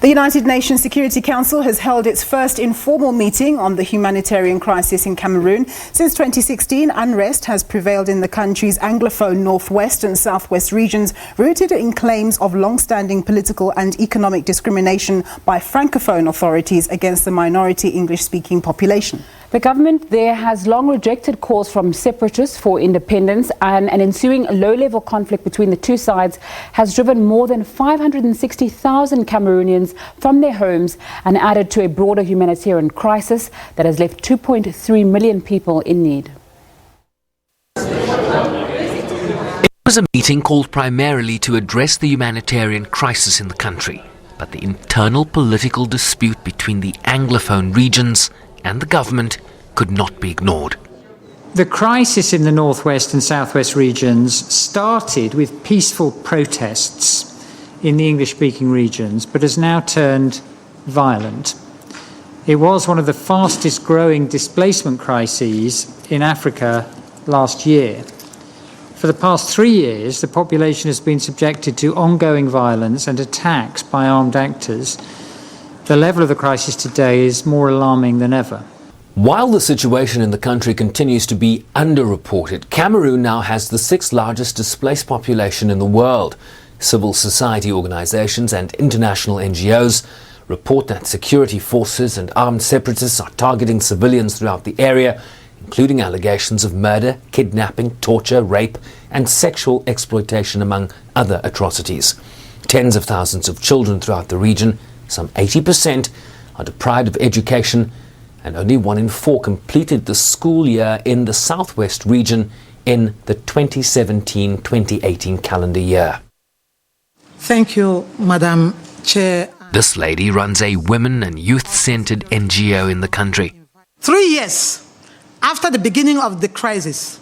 The United Nations Security Council has held its first informal meeting on the humanitarian crisis in Cameroon. Since 2016, unrest has prevailed in the country's Anglophone Northwest and Southwest regions, rooted in claims of long-standing political and economic discrimination by francophone authorities against the minority English-speaking population. The government there has long rejected calls from separatists for independence, and an ensuing low-level conflict between the two sides has driven more than 560,000 Cameroonians from their homes and added to a broader humanitarian crisis that has left 2.3 million people in need. It was a meeting called primarily to address the humanitarian crisis in the country, but the internal political dispute between the Anglophone regions and the government could not be ignored. The crisis in the Northwest and Southwest regions started with peaceful protests in the English-speaking regions, but has now turned violent. It was one of the fastest growing displacement crises in Africa last year. For the past 3 years, the population has been subjected to ongoing violence and attacks by armed actors. The level of the crisis today is more alarming than ever. While the situation in the country continues to be underreported, Cameroon now has the 6th largest displaced population in the world. Civil society organizations and international NGOs report that security forces and armed separatists are targeting civilians throughout the area, including allegations of murder, kidnapping, torture, rape, and sexual exploitation, among other atrocities. Tens of thousands of children throughout the region, some 80%, are deprived of education, and only 1 in 4 completed the school year in the Southwest region in the 2017-2018 calendar year. Thank you, Madam Chair. This lady runs a women and youth-centered NGO in the country. 3 years after the beginning of the crisis,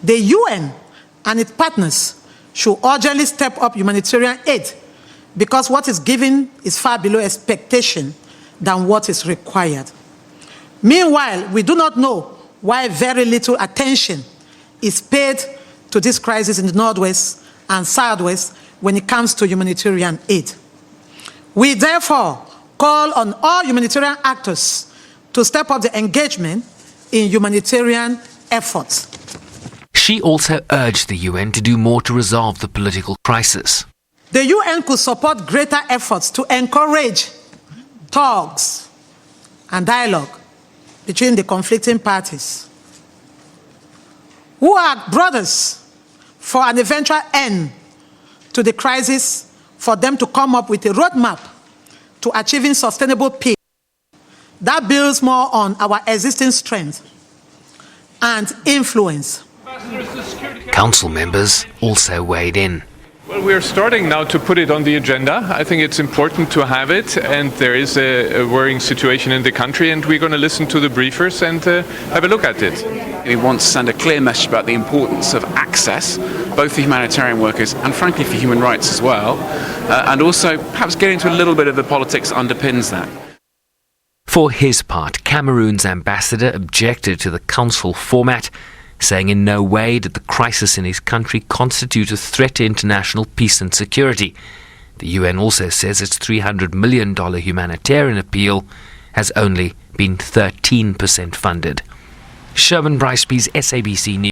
the UN and its partners should urgently step up humanitarian aid, because what is given is far below expectation than what is required. Meanwhile, we do not know why very little attention is paid to this crisis in the Northwest and Southwest when it comes to humanitarian aid. We therefore call on all humanitarian actors to step up the engagement in humanitarian efforts. She also urged the UN to do more to resolve the political crisis. The UN could support greater efforts to encourage talks and dialogue between the conflicting parties, who are brothers, for an eventual end to the crisis, for them to come up with a roadmap to achieving sustainable peace that builds more on our existing strength and influence. Council members also weighed in. Well, we're starting now to put it on the agenda. I think it's important to have it, and there is a worrying situation in the country, and we're going to listen to the briefers and have a look at it. We want to send a clear message about the importance of access, both for humanitarian workers and frankly for human rights as well, and also perhaps get into a little bit of the politics that underpins that. For his part, Cameroon's ambassador objected to the council format, saying in no way did the crisis in his country constitute a threat to international peace and security. The UN also says its $300 million humanitarian appeal has only been 13% funded. Sherman Bryceby's SABC News.